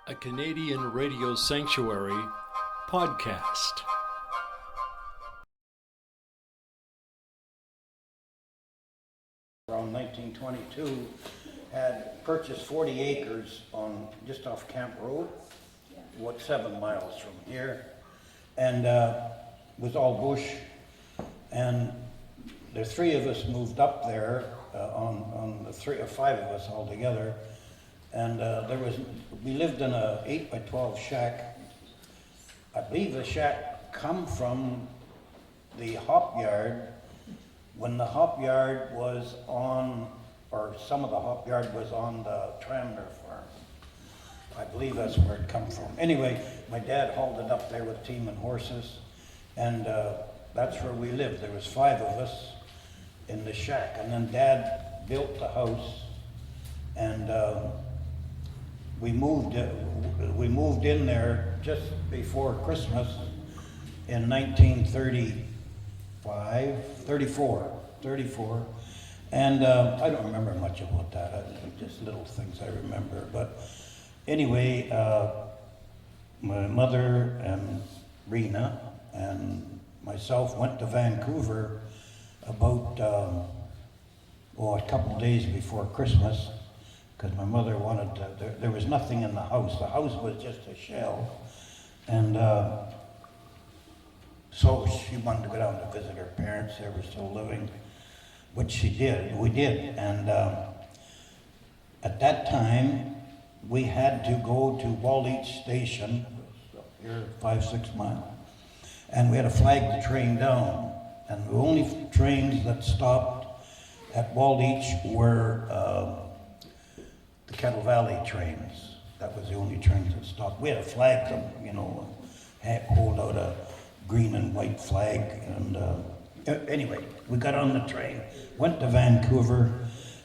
a Canadian radio sanctuary podcast. Around 1922, had purchased 40 acres on just off Camp Road, what 7 miles from here, and was all bush. And the 3 of us moved up there on the 3 or 5 of us all together, and we lived in a 8 by 12 shack. I believe the shack come from the hop yard when the hop yard was on, or some of the hop yard was on the Tramner farm. I believe that's where it come from. Anyway, my dad hauled it up there with team and horses, and that's where we lived. There was 5 of us in the shack, and then Dad built the house, and we moved in there just before Christmas in 1934, and I don't remember much about that. Just little things I remember. But anyway, my mother and Rena and myself went to Vancouver about a couple of days before Christmas, because my mother wanted to. There was nothing in the house. The house was just a shell, and so she wanted to go down to visit her parents. They were still living, which she did. We did, and at that time we had to go to Walleach Station, here 5-6 miles, and we had to flag the train down. And the only trains that stopped at Walleach were the Kettle Valley trains. That was the only trains that stopped. We had to flag them, hold out a green and white flag. And anyway, we got on the train, went to Vancouver,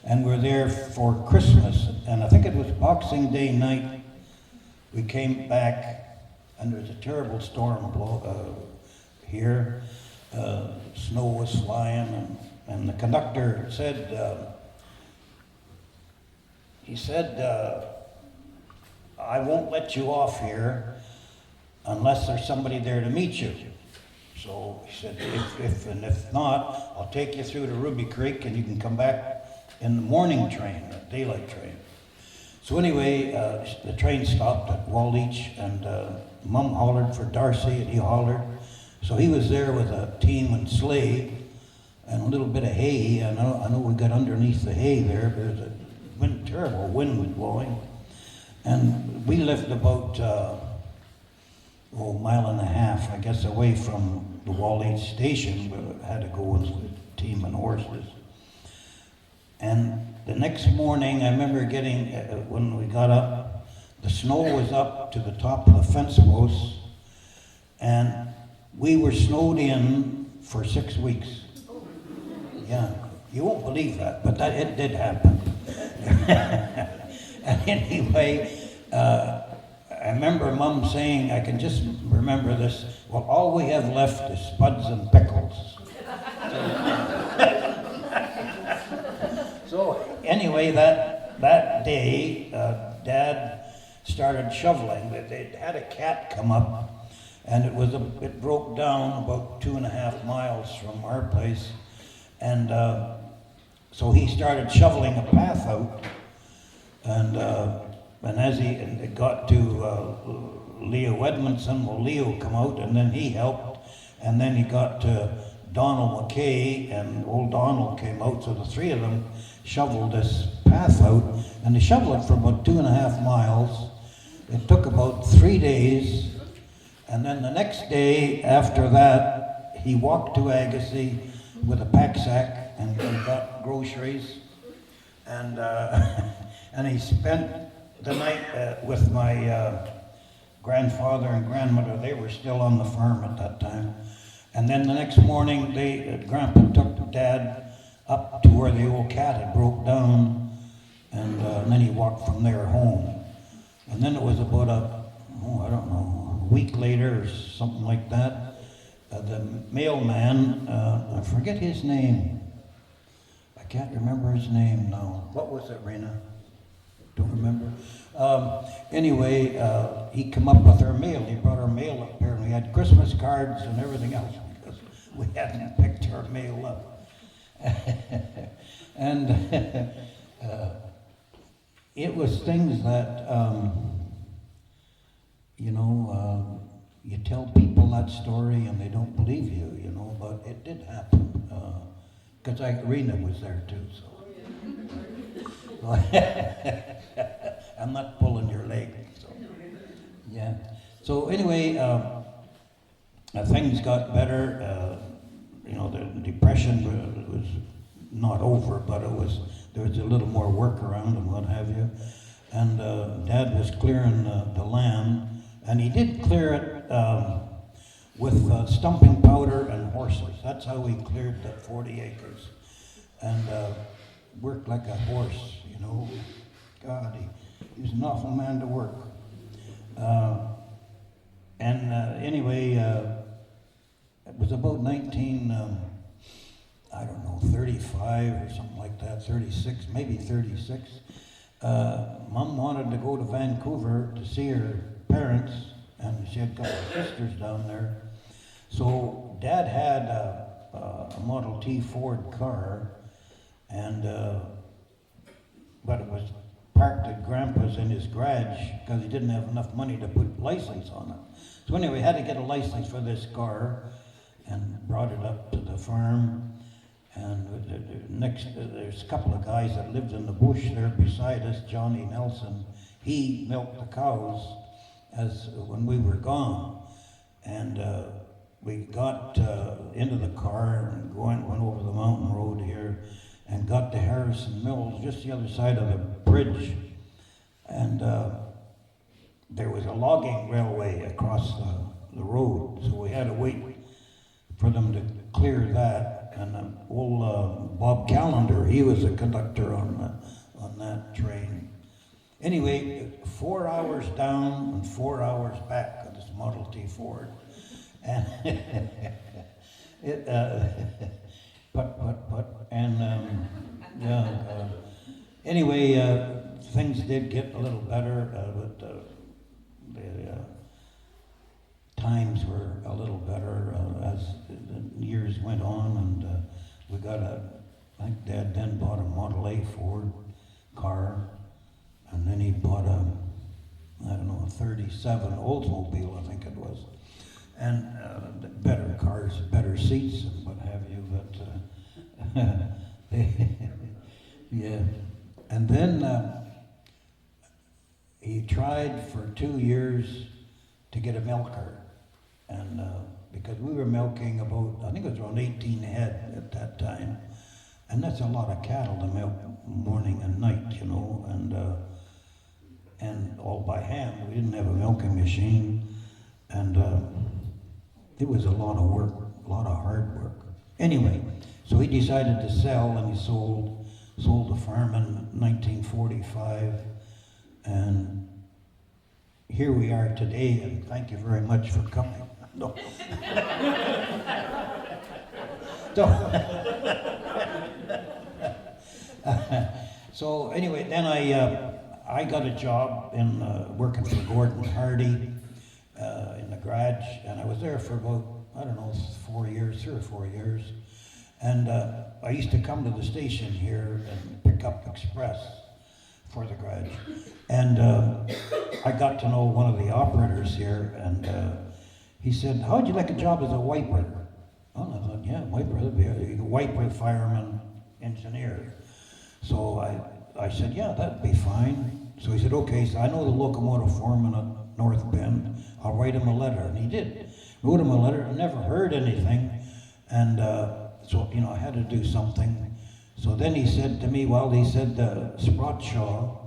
and we're there for Christmas. And I think it was Boxing Day night. We came back, and there was a terrible storm here. Snow was flying, and the conductor said, I won't let you off here unless there's somebody there to meet you. So he said, if not, I'll take you through to Ruby Creek and you can come back in the morning train, the daylight train. So anyway, the train stopped at Walleach, and Mum hollered for Darcy, and he hollered. So he was there with a team and sleigh and a little bit of hay. I know we got underneath the hay there. There's a terrible wind was blowing. And we lived about a mile and a half, I guess, away from the Walleach station. We had to go with team and horses. And the next morning, I remember when we got up, the snow was up to the top of the fence posts, and we were snowed in for 6 weeks. Yeah, you won't believe that, but it did happen. And anyway, I remember Mum saying, I can just remember this, well, all we have left is spuds and pickles. So anyway, that day, Dad started shoveling. They had a cat come up, and it broke down about 2.5 miles from our place, and so he started shoveling a path out, and as it got to Leo Edmondson, well, Leo come out, and then he helped, and then he got to Donald McKay, and old Donald came out, so the 3 of them shoveled this path out, and they shoveled it for about 2.5 miles. It took about 3 days. And then the next day after that, he walked to Agassiz with a pack sack and got groceries. And and he spent the night with my grandfather and grandmother. They were still on the farm at that time. And then the next morning, Grandpa took Dad up to where the old cat had broke down, and then he walked from there home. And then it was about a week later or something like that, the mailman, I forget his name. I can't remember his name now. What was it, Rena? Don't remember. Anyway, he come up with our mail. He brought our mail up here, and we had Christmas cards and everything else because we hadn't picked our mail up. And it was things that, you tell people that story and they don't believe you, but it did happen. Because Irina was there too, so. I'm not pulling your leg, so. Yeah. So anyway, things got better. The depression was not over, but there was a little more work around and what have you. And Dad was clearing the land, and he did clear it with stumping powder and horses. That's how he cleared the 40 acres. And worked like a horse, God, he was an awful man to work. Anyway, it was about 35 or something like that, 36, maybe 36. Mom wanted to go to Vancouver to see her parents, and she had a couple of sisters down there. So Dad had a Model T Ford car, and but it was parked at Grandpa's in his garage because he didn't have enough money to put license on it. So anyway, we had to get a license for this car and brought it up to the farm. And there's a couple of guys that lived in the bush there beside us, Johnny Nelson. He milked the cows when we were gone. And we got into the car and went over the mountain road here and got to Harrison Mills, just the other side of the bridge. And there was a logging railway across the road, so we had to wait for them to clear that. And old Bob Callender, he was a conductor on that train. Anyway, 4 hours down and 4 hours back on this Model T Ford. And anyway, things did get a little better, but the times were a little better as the years went on, and we got I think Dad then bought a Model A Ford car, and then he bought a 37 Oldsmobile, I think it was, and better cars, better seats, and what have you, but yeah. And then he tried for 2 years to get a milker, and because we were milking about, I think it was around 18 head at that time, and that's a lot of cattle to milk morning and night, and all by hand. We didn't have a milking machine, and it was a lot of work, a lot of hard work. Anyway, so he decided to sell, and he sold the farm in 1945, and here we are today, and thank you very much for coming. No. So anyway, then I got a job in working for Gordon Hardy in the garage, and I was there for about 3 or 4 years. And I used to come to the station here and pick up express for the garage. And I got to know one of the operators here, and he said, "How'd you like a job as a wiper?" Well, I thought, yeah, wiper, that'd be a wiper, fireman, engineer. So I said, yeah, that'd be fine. So he said, okay, so I know the locomotive foreman at North Bend. I'll write him a letter. And he did. Wrote him a letter. I never heard anything. And so, I had to do something. So then he said to me, Spratshaw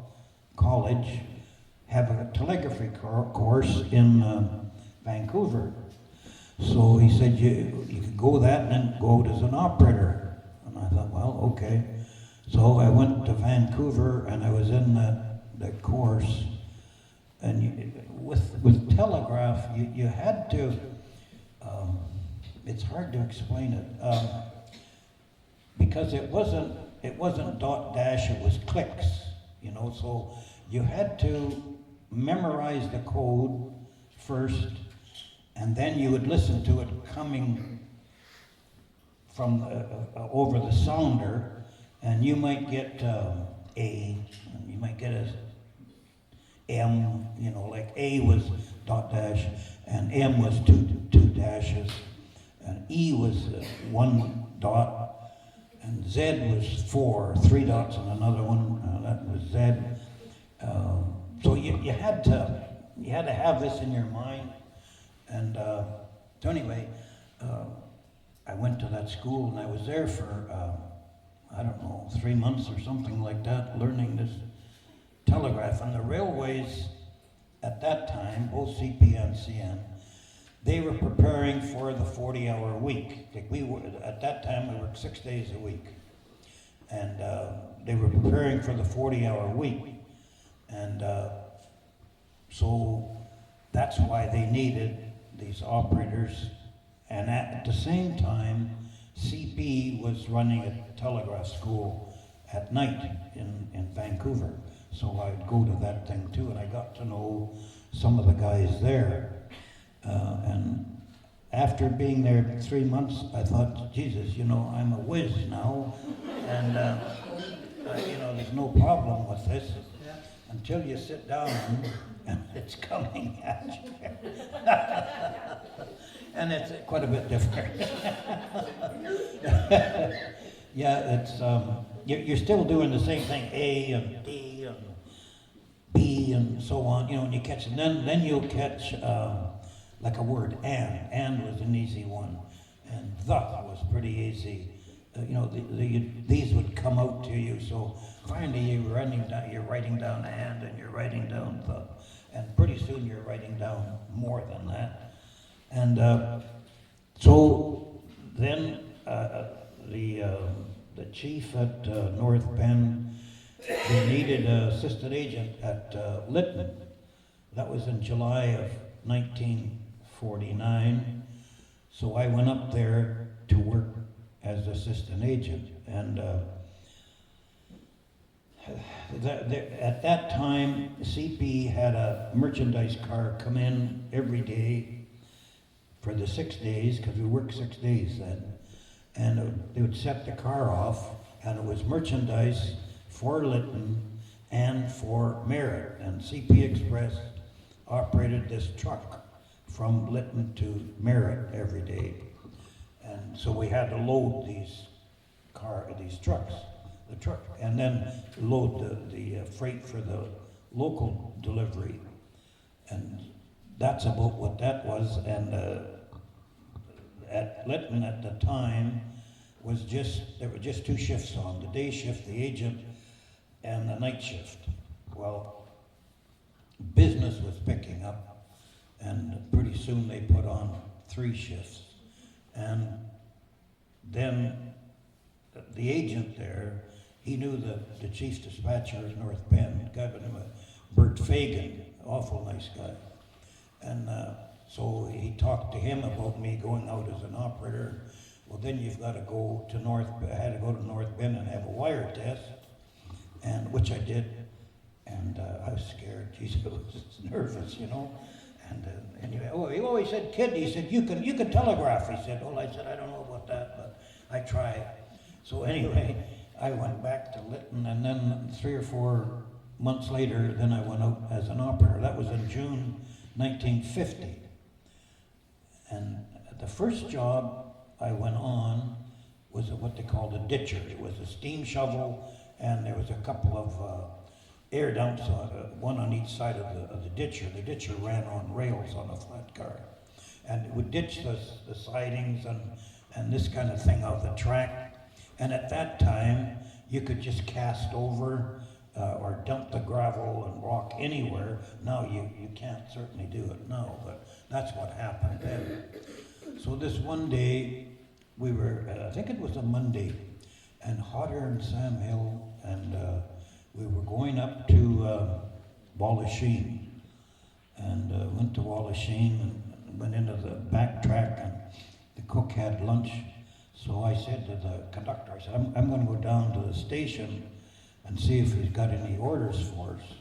College have a telegraphy course in Vancouver. So he said, you could go that and then go out as an operator. And I thought, well, okay. So I went to Vancouver, and I was in that course. And with telegraph, you had to, it's hard to explain it, because it wasn't dot dash, it was clicks, so you had to memorize the code first, and then you would listen to it coming from over the sounder, and you might get A, and you might get a M, you know, like A was dot dash, and M was two dashes, and E was one dot, and Z was three dots and another one, that was Z. So you had to have this in your mind, and so anyway, I went to that school, and I was there for I don't know, 3 months or something like that, learning this telegraph. And the railways at that time, both CP and CN, they were preparing for the 40-hour week. Like at that time, we worked 6 days a week. And they were preparing for the 40-hour week. And so that's why they needed these operators. And at the same time, CP was running a telegraph school at night in Vancouver. So I'd go to that thing too, and I got to know some of the guys there. And after being there 3 months, I thought, Jesus, you know, I'm a whiz now, and you know, there's no problem with this until you sit down and it's coming at you. And it's quite a bit different. Yeah, it's you're still doing the same thing, A and D and B and so on, you know, and you catch, and then you'll catch like a word, and was an easy one, and the was pretty easy. You know, these would come out to you, so finally you're writing down and you're writing down the, and pretty soon you're writing down more than that. And so then the chief at North Bend, they needed an assistant agent at Lytton. That was in July of 1949. So I went up there to work as assistant agent. And at that time, CP had a merchandise car come in every day for the 6 days, because we worked 6 days then. And they would set the car off, and it was merchandise for Lytton and for Merritt. And CP Express operated this truck from Lytton to Merritt every day. And so we had to load these trucks, and then load the freight for the local delivery. And that's about what that was. And at Lytton at the time there were just two shifts on, the day shift, the agent, and the night shift. Well, business was picking up, and pretty soon they put on 3 shifts. And then the agent there, he knew the chief dispatcher at North Bend, a guy by the name of Bert Fagan, awful nice guy. And so he talked to him about me going out as an operator. Well, then you've got to go to I had to go to North Bend and have a wire test, and which I did. And I was scared. Jesus, I was nervous, you know. And anyway, he always said, "Kid," he said, you can telegraph." He said, "Well," I said, "I don't know about that, but I try." So anyway, I went back to Lytton, and then 3 or 4 months later, then I went out as an operator. That was in June 1950. And the first job I went on was what they called a ditcher. It was a steam shovel, and there was a couple of air dumps, one on each side of the ditcher. The ditcher ran on rails on a flat car, and it would ditch the sidings and this kind of thing off the track. And at that time, you could just cast over or dump the gravel and rock anywhere. Now you can't certainly do it now, but that's what happened then. So this one day, we were, I think it was a Monday, and Hodder and Sam Hill, and we were going up to Wallachine, and went to Wallachine and went into the back track, and the cook had lunch. So I said to the conductor, I said, I'm going to go down to the station and see if he's got any orders for us.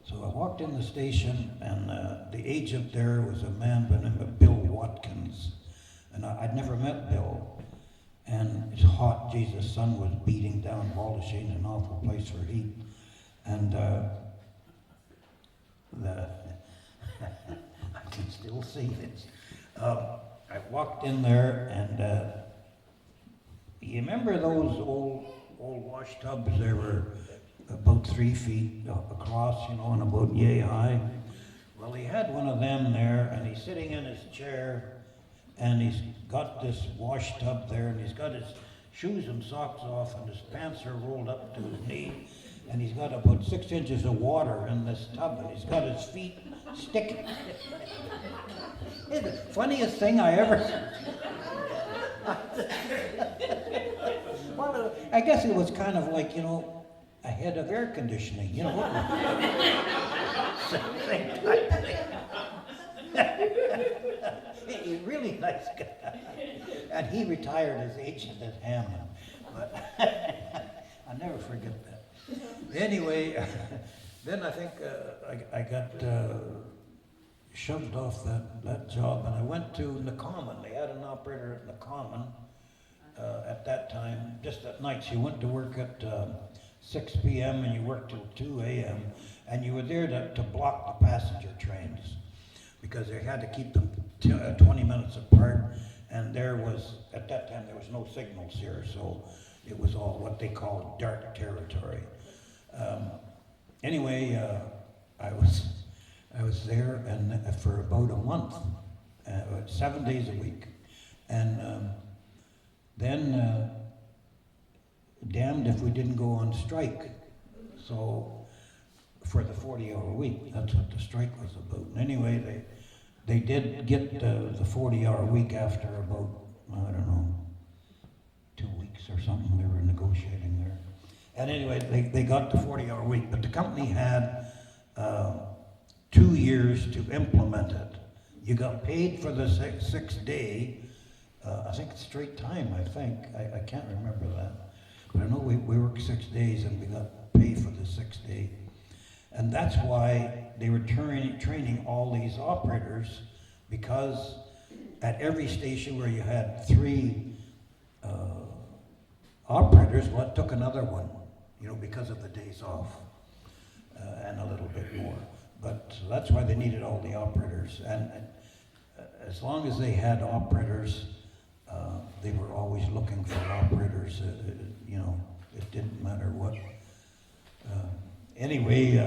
So I walked in the station, and the agent there was a man by the name of Bill Watkins. And I'd never met Bill. And it's hot, Jesus, sun was beating down. Wallachin's an awful place for heat. And I can still see this. I walked in there, and you remember those old wash tubs? They were about 3 feet across, you know, and about yay high. Well, he had one of them there, and he's sitting in his chair, and he's got this wash tub there, and he's got his shoes and socks off, and his pants are rolled up to his knee, and he's got about 6 inches of water in this tub, and he's got his feet sticking. It's the funniest thing I ever saw. Well, I guess it was kind of like, you know, a head of air conditioning, you know. Same type thing. He's a really nice guy. And he retired as agent at Hammond. But I'll never forget that. Anyway, then I think I got shoved off that job, and I went to Nacommon. They had an operator at Nacommon at that time, just at nights. You went to work at 6 p.m. and you worked till 2 a.m. and you were there to block the passenger trains because they had to keep them 20 minutes apart, and there was, at that time, there was no signals here, so it was all what they called dark territory. Anyway, I was there and for about a month, 7 days a week, and then damned if we didn't go on strike. So for the 40-hour week, that's what the strike was about. And anyway, they did get the 40-hour week after about, I don't know, 2 weeks or something. We were negotiating there. And anyway, they got the 40-hour week, but the company had 2 years to implement it. You got paid for the sixth day. I think it's straight time, I think. I can't remember that. But I know we worked 6 days and we got paid for the sixth day. And that's why they were training all these operators, because at every station where you had 3 operators, well, it took another one, you know, because of the days off and a little bit more. But so that's why they needed all the operators. And as long as they had operators, they were always looking for operators. You know, it didn't matter what. Anyway,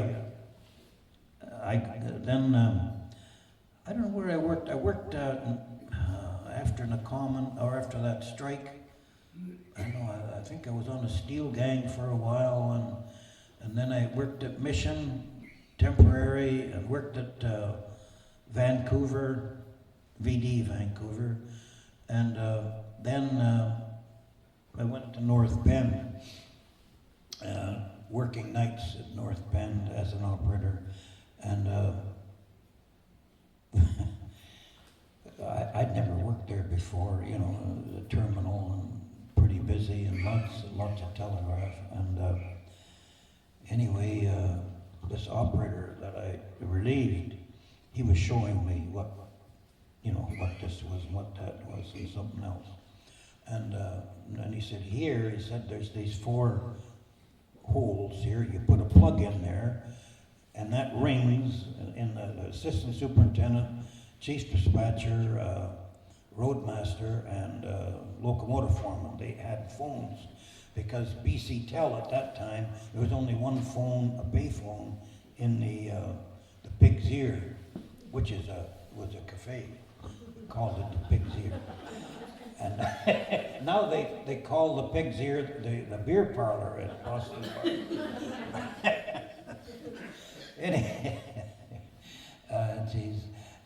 I don't know where I worked. I worked after Nacommon, or after that strike. I don't know. I think I was on a steel gang for a while, and then I worked at Mission, temporary, and worked at Vancouver, VD Vancouver, and then I went to North Bend, working nights at North Bend as an operator, and I'd never worked there before, you know, the terminal, and pretty busy, and lots of telegraph, and anyway, this operator that I relieved, he was showing me what this was, what that was, and something else. And he said, here, he said, there's these 4 holes here. You put a plug in there, and that rings in the assistant superintendent, chief dispatcher, roadmaster, and locomotive foreman. They had phones because BC Tel at that time, there was only one phone, a bay phone, in the Pig's Ear, which was a cafe. We called it the Pig's Ear. And now they call the Pig's Ear the beer parlor at Boston Park. Geez.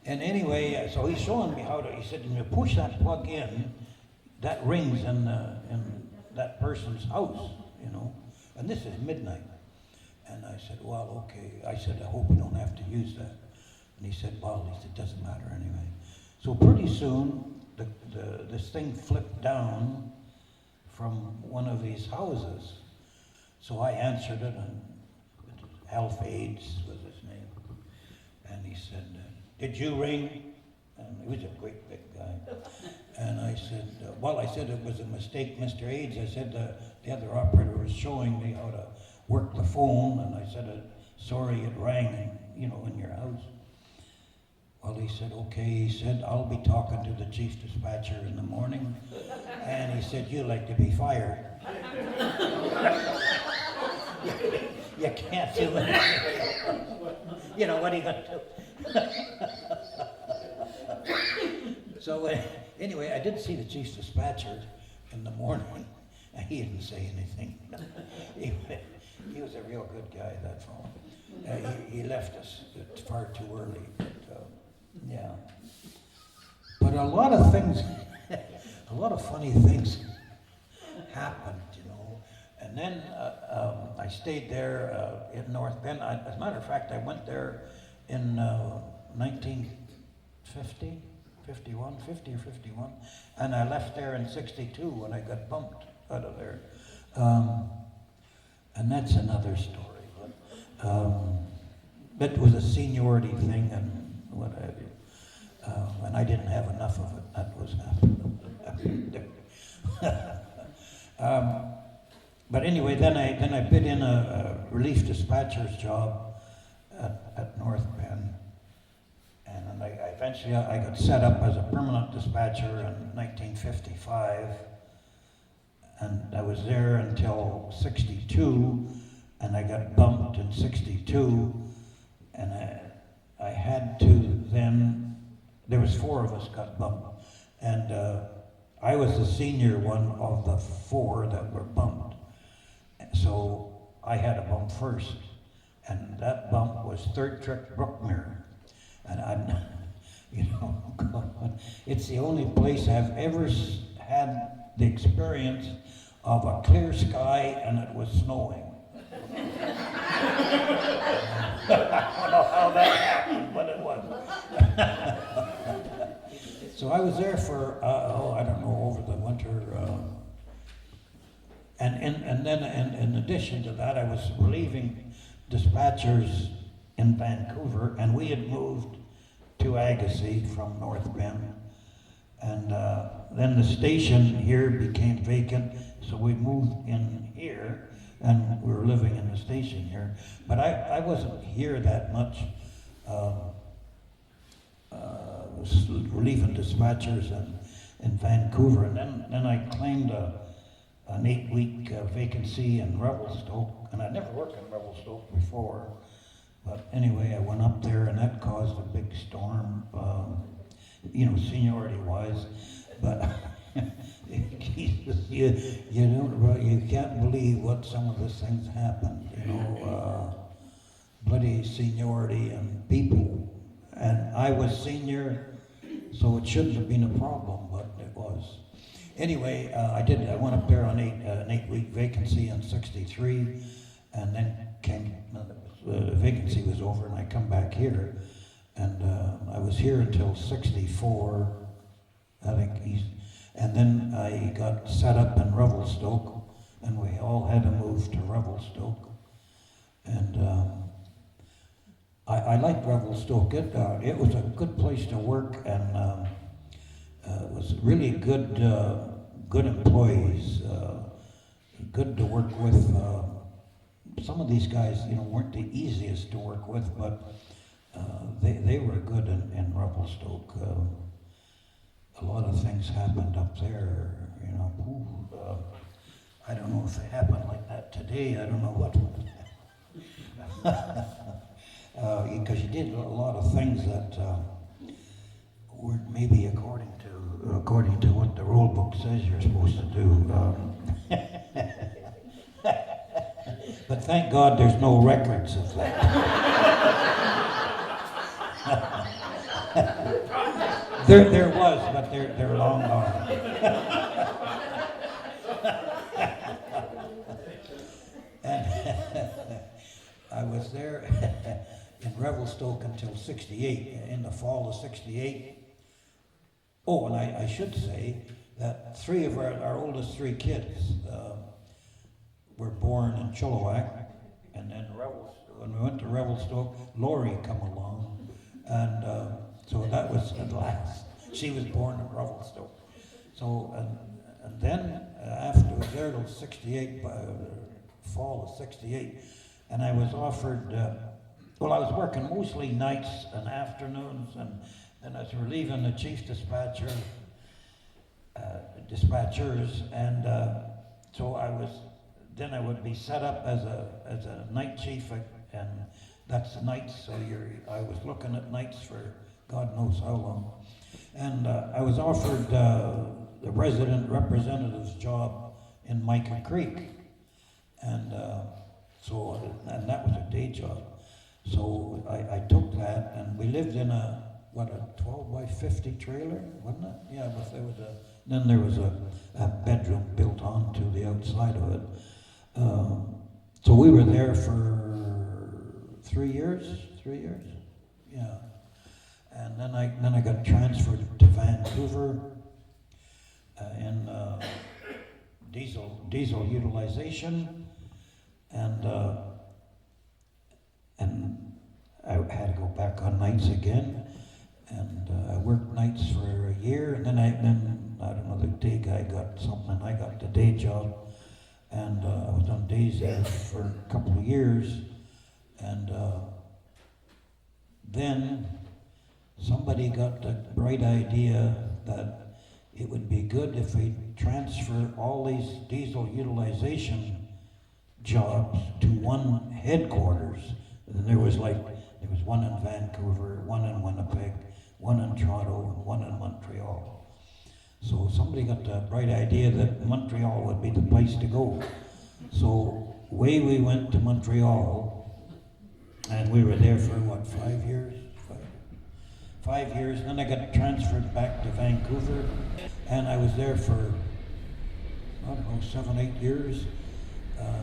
And anyway, so he's showing me how to, he said, when you push that plug in, that rings in that person's house, you know. And this is midnight. And I said, well, okay. I said, I hope we don't have to use that. And he said, well, it doesn't matter anyway. So pretty soon, this thing flipped down from one of these houses. So I answered it and Health Aids was his name. And he said, did you ring? And he was a great big guy. And I said, I said it was a mistake, Mr. Aids. I said the other operator was showing me how to work the phone, and I said, sorry it rang, in your house. Well, he said, okay. He said, I'll be talking to the chief dispatcher in the morning. And he said, you'd like to be fired. You can't do it. What are you going to do? So anyway, I did see the chief dispatcher in the morning. He didn't say anything. He was a real good guy, that fellow. He left us far too early. Yeah. But a lot of things, a lot of funny things happened, And then I stayed there in North Bend. As a matter of fact, I went there in 1950, 51, 50 or 51, and I left there in 62 when I got bumped out of there. And that's another story. But it was a seniority thing and what have you. And I didn't have enough of it. That was but anyway, then I bid in a relief dispatcher's job at North Bend. And eventually I got set up as a permanent dispatcher in 1955. And I was there until 62, and I got bumped in 62, and I had to then, there was 4 of us got bumped, and I was the senior one of the 4 that were bumped. So I had a bump first, and that bump was Third Trick Brookmere. And I'm, it's the only place I've ever had the experience of a clear sky and it was snowing. I don't know how that happened, but it was. So I was there for, I don't know, over the winter. And then in addition to that, I was relieving dispatchers in Vancouver, and we had moved to Agassiz from North Bend. And then the station here became vacant, so we moved in here, and we were living in the station here. But I wasn't here that much. Was relieving dispatchers in Vancouver, and then I claimed an 8-week vacancy in Revelstoke, and I'd never worked in Revelstoke before. But anyway, I went up there, and that caused a big storm, seniority-wise. But you can't believe what some of these things happened. Bloody seniority and people. And I was senior, so it shouldn't have been a problem, but it was. Anyway, I went up there on an 8-week vacancy in 63, and then the vacancy was over, and I come back here, and I was here until 64, I think. And then I got set up in Revelstoke, and we all had to move to Revelstoke. And I liked Revelstoke. It was a good place to work, and it was really good employees, good to work with. Some of these guys, weren't the easiest to work with, but they were good in Revelstoke. A lot of things happened up there, I don't know if it happened like that today. I don't know what would happen. Because you did a lot of things that weren't maybe according to what the rule book says you're supposed to do. But thank God there's no records of that. There was, but they're long gone. And I was there in Revelstoke until 68, in the fall of 68. Oh, and I should say that 3 of our oldest 3 kids were born in Chilliwack, and then when we went to Revelstoke, Lori come along, and so that was at last. She was born in Revelstoke. So, and then after I was there till 68, fall of 68, and I was offered, I was working mostly nights and afternoons, and I was relieving the chief dispatchers, and so I would be set up as a night chief, and that's nights, so I was looking at nights for God knows how long. And I was offered the resident representative's job in Mica Creek, and that was a day job. So I took that, and we lived in a 12 by 50 trailer, wasn't it? Yeah, but there was a bedroom built onto the outside of it. So we were there for 3 years, yeah. And then I got transferred to Vancouver in diesel utilization, and I had to go back on nights again, and I worked nights for a year, and then I don't know, the day guy got something, I got the day job, and I was on days there for a couple of years, and then somebody got the bright idea that it would be good if we transfer all these diesel utilization jobs to one headquarters. And there was one in Vancouver, one in Winnipeg, one in Toronto, and one in Montreal. So somebody got the bright idea that Montreal would be the place to go. So away we went to Montreal, and we were there for 5 years? 5 years, and then I got transferred back to Vancouver, and I was there for, 7, 8 years.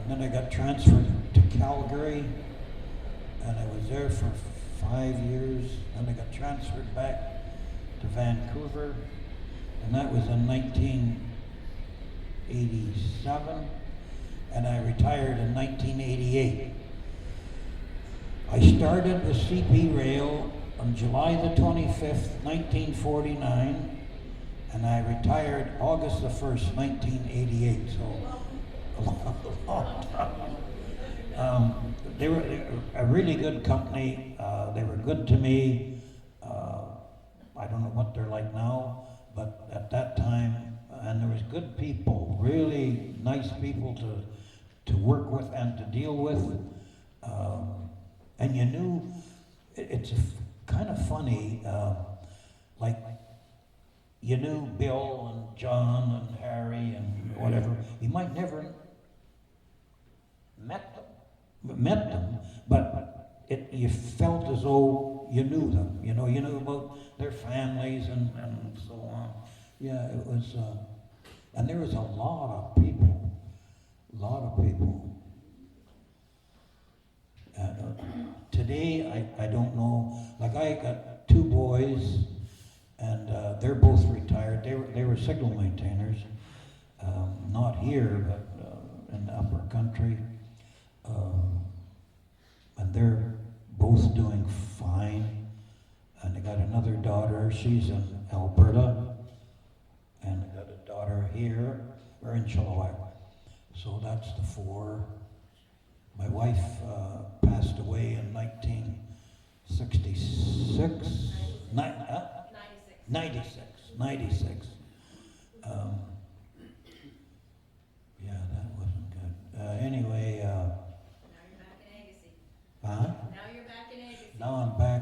Then I got transferred to Calgary, and I was there for 5 years. Then I got transferred back to Vancouver, and that was in 1987, and I retired in 1988. I started with CP Rail on July the 25th, 1949, and I retired August the 1st, 1988, so a long time. They were a really good company. They were good to me. I don't know what they're like now, but at that time, and there was good people, really nice people to work with and to deal with. And you knew, it's kind of funny, you knew Bill and John and Harry and whatever. You might never met them, but you felt as though you knew them. You knew about their families and so on. Yeah, it was, and there was a lot of people. Today, I don't know. Like, I got 2 boys, and they're both retired. They were signal maintainers, not here, but in the upper country. And they're both doing fine. And I got another daughter. She's in Alberta, and I got a daughter here. We're in Chilliwack. So that's the 4. My wife passed away in 1966. 96. Yeah, that wasn't good. Anyway. Now you're back in Agassiz. Now I'm back